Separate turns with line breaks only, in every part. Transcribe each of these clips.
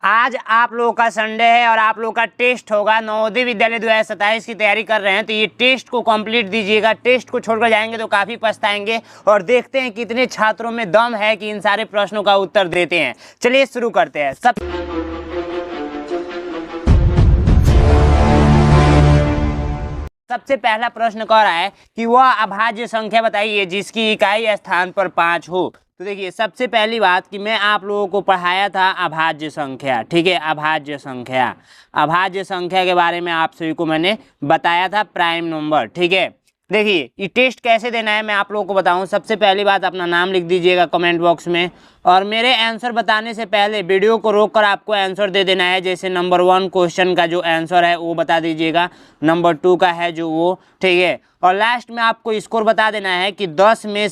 आज आप लोगों का संडे है और आप लोगों का टेस्ट होगा। नवोदय विद्यालय 2027 की तैयारी कर रहे हैं तो ये टेस्ट को कंप्लीट दीजिएगा। टेस्ट को छोड़कर जाएंगे तो काफ़ी पछताएंगे। और देखते हैं कितने छात्रों में दम है कि इन सारे प्रश्नों का उत्तर देते हैं। चलिए शुरू करते हैं। सबसे पहला प्रश्न कह रहा है कि वह अभाज्य संख्या बताइए जिसकी इकाई स्थान पर 5 हो। तो देखिए, सबसे पहली बात कि मैं आप लोगों को पढ़ाया था अभाज्य संख्या, ठीक है। अभाज्य संख्या के बारे में आप सभी को मैंने बताया था, प्राइम नंबर, ठीक है। देखिए, ये टेस्ट कैसे देना है मैं आप लोगों को बताऊं। सबसे पहली बात, अपना नाम लिख दीजिएगा कमेंट बॉक्स में और मेरे आंसर बताने से पहले वीडियो को रोककर आपको आंसर दे देना है। जैसे नंबर 1 क्वेश्चन का जो आंसर है वो बता दीजिएगा, नंबर 2 का है जो वो, ठीक है। और लास्ट में आपको स्कोर बता देना है कि 10 में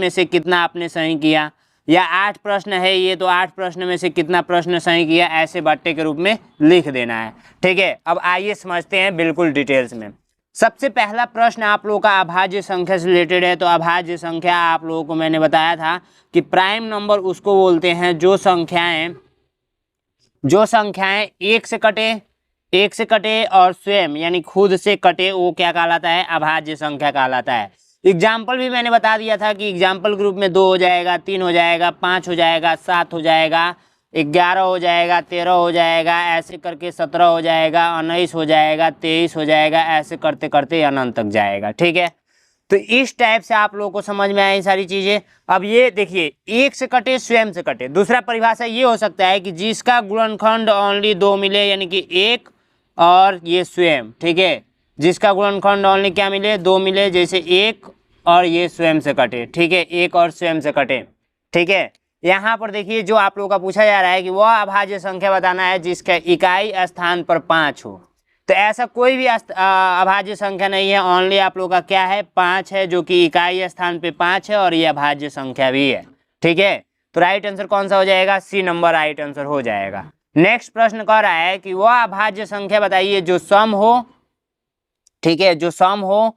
से कितना आपने सही किया, या 8 प्रश्न है ये तो 8 प्रश्न में से कितना प्रश्न सही किया, ऐसे बट्टे के रूप में लिख देना है, ठीक है। अब आइए समझते हैं बिल्कुल डिटेल्स में। सबसे पहला प्रश्न आप लोगों का अभाज्य संख्या से रिलेटेड है। तो अभाज्य संख्या आप लोगों को मैंने बताया था कि प्राइम नंबर उसको बोलते हैं जो संख्याएं एक से कटे और स्वयं यानी खुद से कटे, वो क्या कहलाता है, अभाज्य संख्या कहलाता है। एग्जाम्पल भी मैंने बता दिया था कि एग्जाम्पल ग्रुप में 2 हो जाएगा, 3 हो जाएगा, 5 हो जाएगा, 7 हो जाएगा, 11 हो जाएगा, 13 हो जाएगा, ऐसे करके 17 हो जाएगा, 19 हो जाएगा, 23 हो जाएगा, ऐसे करते करते अनंत तक जाएगा, ठीक है। तो इस टाइप से आप लोगों को समझ में आई सारी चीज़ें। अब ये देखिए, एक से कटे स्वयं से कटे। दूसरा परिभाषा ये हो सकता है कि जिसका गुणनखंड ओनली 2 मिले, यानी कि 1 और ये स्वयं, ठीक है। जिसका गुणनखंड ओनली क्या मिले, 2 मिले, जैसे 1 और ये स्वयं से कटे, ठीक है, 1 और स्वयं से कटे, ठीक है। यहाँ पर देखिए, जो आप लोगों का पूछा जा रहा है कि वह अभाज्य संख्या बताना है जिसका इकाई स्थान पर 5 हो। तो ऐसा कोई भी अभाज्य संख्या नहीं है, ओनली आप लोगों का क्या है, 5 है, जो कि इकाई स्थान पे 5 है और ये अभाज्य संख्या भी है, ठीक है। तो राइट आंसर कौन सा हो जाएगा, सी नंबर राइट आंसर हो जाएगा। नेक्स्ट प्रश्न कह रहा है कि वह अभाज्य संख्या बताइए जो सम हो, ठीक है, जो सम हो,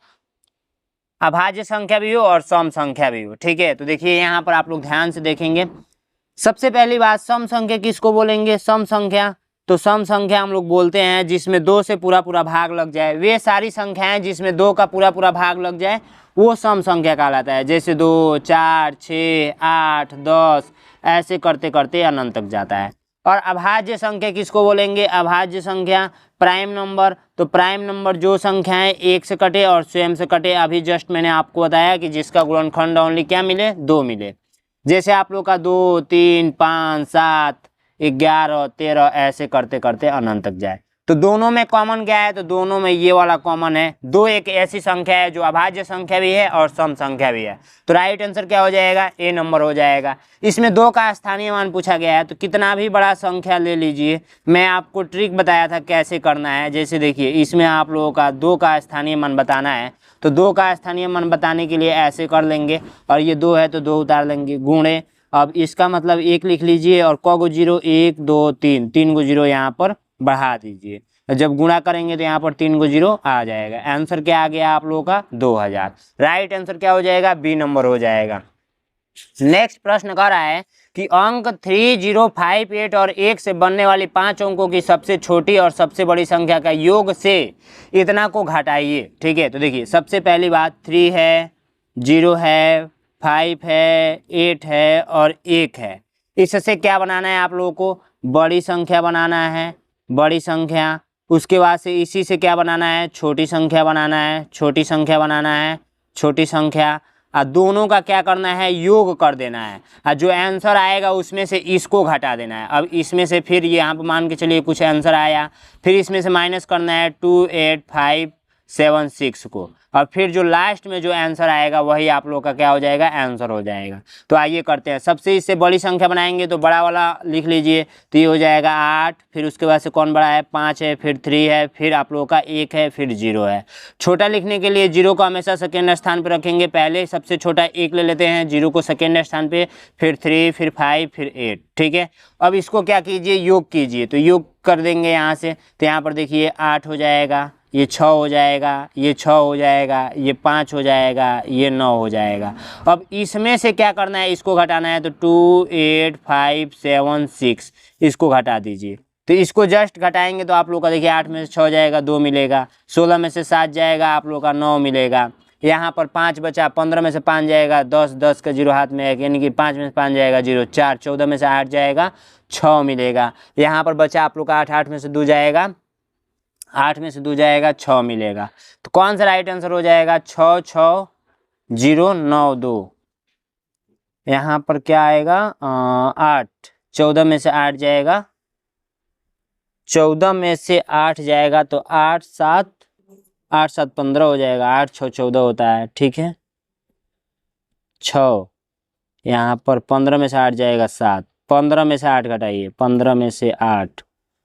अभाज्य संख्या भी हो और सम संख्या भी हो, ठीक है। तो देखिए, यहाँ पर आप लोग ध्यान से देखेंगे। सबसे पहली बात, सम संख्या किसको बोलेंगे, सम संख्या। तो सम संख्या हम लोग बोलते हैं जिसमें 2 से पूरा पूरा भाग लग जाए। वे सारी संख्याएं जिसमें 2 का पूरा पूरा भाग लग जाए वो सम संख्या कहलाता है। जैसे 2, 4, 6, 8, 10, ऐसे करते करते अनंत तक जाता है। और अभाज्य संख्या किसको बोलेंगे, अभाज्य संख्या प्राइम नंबर। तो प्राइम नंबर जो संख्याएं 1 से कटे और स्वयं से कटे, अभी जस्ट मैंने आपको बताया कि जिसका गुणनखंड ओनली क्या मिले, 2 मिले। जैसे आप लोग का 2, 3, 5, 7, 11, 13, ऐसे करते करते अनंत तक जाए। तो दोनों में कॉमन क्या है, तो दोनों में ये वाला कॉमन है। 2 एक ऐसी संख्या है जो अभाज्य संख्या भी है और सम संख्या भी है। तो राइट आंसर क्या हो जाएगा, ए नंबर हो जाएगा। इसमें 2 का स्थानीय मान पूछा गया है, तो कितना भी बड़ा संख्या ले लीजिए। मैं आपको ट्रिक बताया था कैसे करना है। जैसे देखिए, इसमें आप लोगों का 2 का स्थानीय मान बताना है, तो 2 का स्थानीय मान बताने के लिए ऐसे कर लेंगे, और ये 2 है तो 2 उतार लेंगे, गुणे। अब इसका मतलब 1 लिख लीजिए और क गो जीरो, 1, 2, 3 गो जीरो यहाँ पर बढ़ा दीजिए। जब गुणा करेंगे तो यहाँ पर 3 गो जीरो आ जाएगा। आंसर क्या आ गया आप लोगों का, 2000। राइट आंसर क्या हो जाएगा, बी नंबर हो जाएगा। नेक्स्ट प्रश्न कह रहा है कि अंक 3058 और 1 से बनने वाली 5 अंकों की सबसे छोटी और सबसे बड़ी संख्या का योग से इतना को घटाइए, ठीक है। तो देखिए, सबसे पहली बात, 3 है, 0 है, 5 है, 8 है और 1 है। इससे क्या बनाना है आप लोगों को, बड़ी संख्या बनाना है, बड़ी संख्या। उसके बाद से इसी से क्या बनाना है, छोटी संख्या बनाना है, छोटी संख्या बनाना है, छोटी संख्या। और दोनों का क्या करना है, योग कर देना है। और जो आंसर आएगा उसमें से इसको घटा देना है। अब इसमें से फिर यहाँ पर मान के चलिए कुछ आंसर आया, फिर इसमें से माइनस करना है 28576 को, और फिर जो लास्ट में जो आंसर आएगा वही आप लोग का क्या हो जाएगा, आंसर हो जाएगा। तो आइए करते हैं। सबसे इससे बड़ी संख्या बनाएंगे तो बड़ा वाला लिख लीजिए, तो ये हो जाएगा 8। फिर उसके बाद से कौन बड़ा है, 5 है, फिर 3 है, फिर आप लोगों का 1 है, फिर 0 है। छोटा लिखने के लिए 0 को हमेशा सेकेंड स्थान पर रखेंगे। पहले सबसे छोटा 1 ले लेते हैं, 0 को सेकेंड स्थान पे, फिर 3, फिर 5, फिर 8, ठीक है। अब इसको क्या कीजिए, योग कीजिए। तो योग कर देंगे यहाँ से, तो यहाँ पर देखिए 8 हो जाएगा, ये 6 हो जाएगा, ये 6 हो जाएगा, ये 5 हो जाएगा, ये 9 हो जाएगा। अब इसमें से क्या करना है, इसको घटाना है। तो 28576, इसको घटा दीजिए। तो इसको जस्ट घटाएंगे तो आप लोग का देखिए 8 में से 6 जाएगा 2 मिलेगा, 16 में से 7 जाएगा आप लोग का 9 मिलेगा, यहाँ पर 5 बचा, 15 में से 5 जाएगा 10, 10 का 0 हाथ में है यानी कि 5 में से 5 जाएगा 0, 4, 14 में से 8 जाएगा 6 मिलेगा, यहाँ पर बचा आप लोग का 8, 8 में से 2 जाएगा, 8 में से 2 जाएगा 6 मिलेगा। तो कौन सा राइट आंसर हो जाएगा? 6, 6, 0, 9, 2। यहाँ पर क्या आएगा 8, 14 में से 8 जाएगा, 14 में से 8 जाएगा तो 8, 7, 8, 7, 15 हो जाएगा, 8, 6, 14 होता है, ठीक है 6। यहाँ पर 15 में से 8 जाएगा 7, 15 में से 8 घटाइए, 15 में से 8,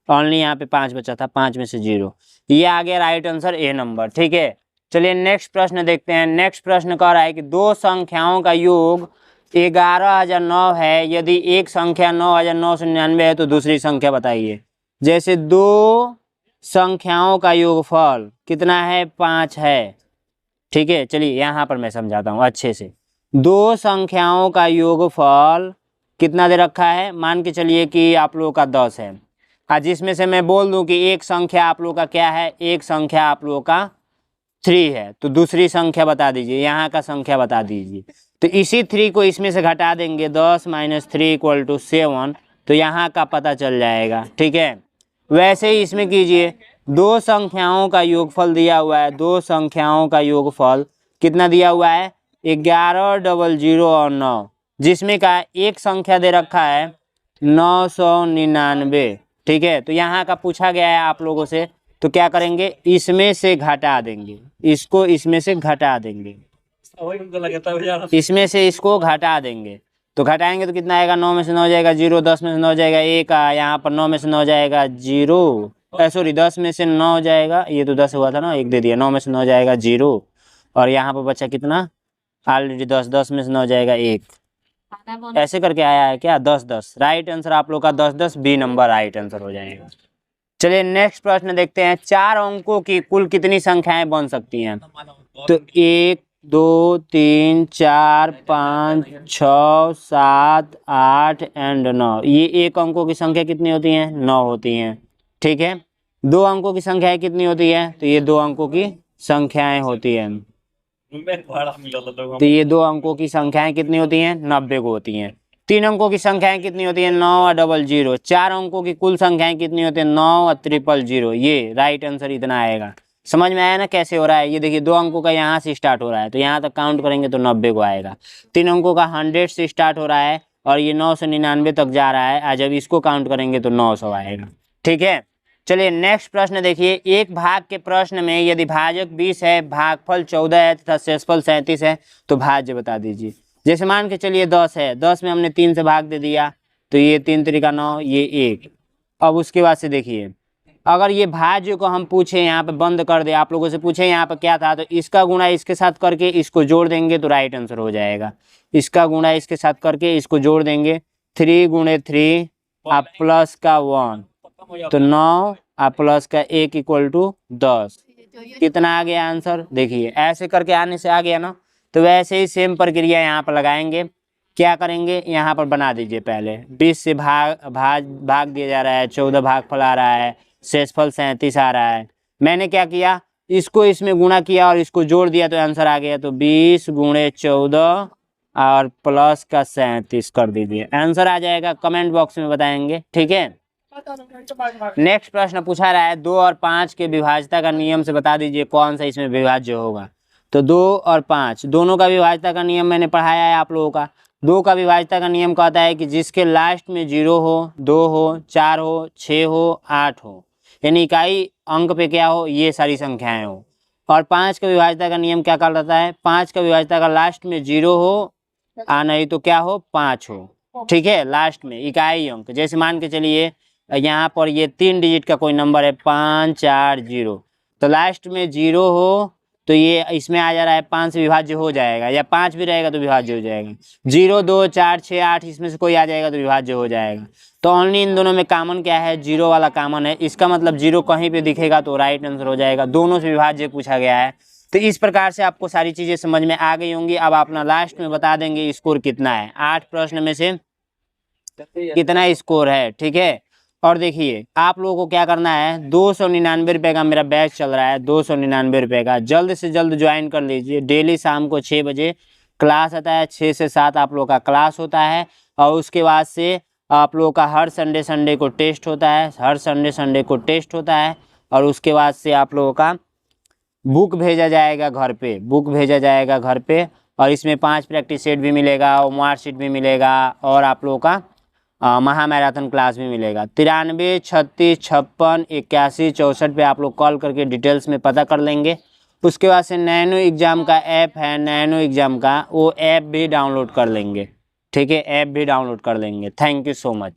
ओनली यहाँ पे 5 बचा था, 5 में से 0, ये आ गया राइट आंसर ए नंबर, ठीक है। चलिए नेक्स्ट प्रश्न देखते हैं। नेक्स्ट प्रश्न कह रहा है कि दो संख्याओं का योग 11,009 है, यदि एक संख्या 9,999 है तो दूसरी संख्या बताइए। जैसे दो संख्याओं का योगफल कितना है? 5 है, ठीक है। चलिए यहाँ पर मैं समझाता हूँ अच्छे से। दो संख्याओं का योगफल कितना दे रखा है? मान के चलिए कि आप लोगों का 10 है, जिसमें से मैं बोल दूं कि एक संख्या आप लोगों का क्या है? एक संख्या आप लोगों का 3 है, तो दूसरी संख्या बता दीजिए, यहाँ का संख्या बता दीजिए। तो इसी 3 को इसमें से घटा देंगे, 10 - 3 = 7, तो यहाँ का पता चल जाएगा, ठीक है। वैसे ही इसमें कीजिए, दो संख्याओं का योगफल दिया हुआ है, दो संख्याओं का योगफल कितना दिया हुआ है? 11, 00 और 9, जिसमें का एक संख्या दे रखा है 999, ठीक है। तो यहाँ का पूछा गया है आप लोगों से, तो क्या करेंगे? इसमें से घटा देंगे, इसको इसमें से घटा देंगे, इसमें से इसको घटा देंगे, तो घटाएंगे तो कितना आएगा? 9 में से 9 जाएगा 0, 10 में से 9 जाएगा 1, यहाँ पर 9 में से 9 जाएगा 0, सॉरी 10 में से 9 जाएगा, ये तो 10 हुआ था ना, 1 दे दिया, 9 में से 9 जाएगा 0, और यहाँ पर बचा कितना? ऑलरेडी 10, 10 में से 9 जाएगा 1, ऐसे करके आया है क्या? 10, 10 राइट आंसर आप लोग का 10, 10 बी नंबर राइट आंसर हो जाएगा। चलिए नेक्स्ट प्रश्न देखते हैं। 4 अंकों की कुल कितनी संख्याएं बन सकती हैं? तो 1, 2, 3, 4, 5, 6, 7, 8 एंड 9, ये एक अंकों की संख्या कितनी होती है? 9 होती हैं, ठीक है। दो अंकों की संख्याएं कितनी होती है? तो ये 2 अंकों की संख्याएं होती हैं, तो ये 2 अंकों की संख्याएं कितनी होती हैं? 90 को होती हैं। 3 अंकों की संख्याएं कितनी होती हैं? 9 और 00। 4 अंकों की कुल संख्याएं कितनी होती हैं? 9 और 000। ये राइट आंसर इतना आएगा। समझ में आया ना कैसे हो रहा है? ये देखिए 2 अंकों का यहाँ से स्टार्ट हो रहा है, तो यहाँ तक काउंट करेंगे तो 90 को आएगा। 3 अंकों का 100 से स्टार्ट हो रहा है और ये 9 से 99 तक जा रहा है, जब इसको काउंट करेंगे तो 900 आएगा, ठीक है। चलिए नेक्स्ट प्रश्न देखिए। एक भाग के प्रश्न में यदि भाजक 20 है, भागफल 14 है तथा शेषफल 37 है, तो भाज्य बता दीजिए। जैसे मान के चलिए 10 है, 10 में हमने 3 से भाग दे दिया, तो ये 3 × 3 = 9, ये 1। अब उसके बाद से देखिए, अगर ये भाज्य को हम पूछे, यहाँ पे बंद कर दे, आप लोगों से पूछे यहाँ पे क्या था, तो इसका गुणा इसके साथ करके इसको जोड़ देंगे तो राइट आंसर हो जाएगा। इसका गुणा इसके साथ करके इसको जोड़ देंगे, 3 × 3 आप प्लस का 1, तो 9 आप प्लस का 1 = 10। कितना आ गया आंसर? देखिए ऐसे करके आने से आ गया ना। तो वैसे ही सेम प्रक्रिया यहाँ पर लगाएंगे। क्या करेंगे? यहाँ पर बना दीजिए पहले, 20 से भाग दिया जा रहा है, 14 भागफल आ रहा है, शेषफल 37 आ रहा है। मैंने क्या किया? इसको इसमें गुणा किया और इसको जोड़ दिया तो आंसर आ गया। तो 20 × 14 और प्लस का 37 कर दीजिए, आंसर आ जाएगा। कमेंट बॉक्स में बताएंगे, ठीक है। नेक्स्ट प्रश्न पूछा रहा है 2 और 5 के विभाज्यता का नियम से बता दीजिए कौन सा इसमें विभाज्य होगा। तो 2 और 5 दोनों का विभाज्यता का नियम मैंने पढ़ाया है आप लोगों का। 2 का विभाज्यता का नियम कहता है कि जिसके लास्ट में 0 हो, 2 हो, 4 हो, 6 हो, 8 हो, यानी इकाई अंक पे क्या हो, ये सारी संख्याएं हो। और 5 का विभाज्यता का नियम क्या कहता है? 5 का विभाज्यता का लास्ट में 0 हो, नहीं तो क्या हो, 5 हो, ठीक है, लास्ट में इकाई अंक। जैसे मान के चलिए यहाँ पर ये 3 डिजिट का कोई नंबर है 540, तो लास्ट में 0 हो तो ये इसमें आ जा रहा है 5 से विभाज्य हो जाएगा, या 5 भी रहेगा तो विभाज्य हो जाएगा। 0, 2, 4, 6, 8 इसमें से कोई आ जाएगा तो विभाज्य हो जाएगा। तो ओनली इन दोनों में कॉमन क्या है? 0 वाला कॉमन है। इसका मतलब 0 कहीं पे दिखेगा तो राइट आंसर हो जाएगा। दोनों से विभाज्य पूछा गया है। तो इस प्रकार से आपको सारी चीजें समझ में आ गई होंगी। अब अपना लास्ट में बता देंगे स्कोर कितना है। 8 प्रश्न में से कितना स्कोर है, ठीक है। और देखिए आप लोगों को क्या करना है, 299 का मेरा बैच चल रहा है, 299 का। जल्द से जल्द ज्वाइन कर लीजिए। डेली शाम को 6 बजे क्लास आता है, 6 से 7 आप लोगों का क्लास होता है। और उसके बाद से आप लोगों का हर संडे को टेस्ट होता है, हर संडे को टेस्ट होता है। और उसके बाद से आप लोगों का बुक भेजा जाएगा घर पे, बुक भेजा जाएगा घर पे। और इसमें 5 प्रैक्टिस सेट भी मिलेगा और मार्कशीट भी मिलेगा और आप लोगों का महा मैराथन क्लास भी मिलेगा। 93 36 56 81 64 पे आप लोग कॉल करके डिटेल्स में पता कर लेंगे। उसके बाद से नैनो एग्ज़ाम का ऐप है, नैनो एग्ज़ाम का वो ऐप भी डाउनलोड कर लेंगे। ठीक है, ऐप भी डाउनलोड कर लेंगे। Thank you so much.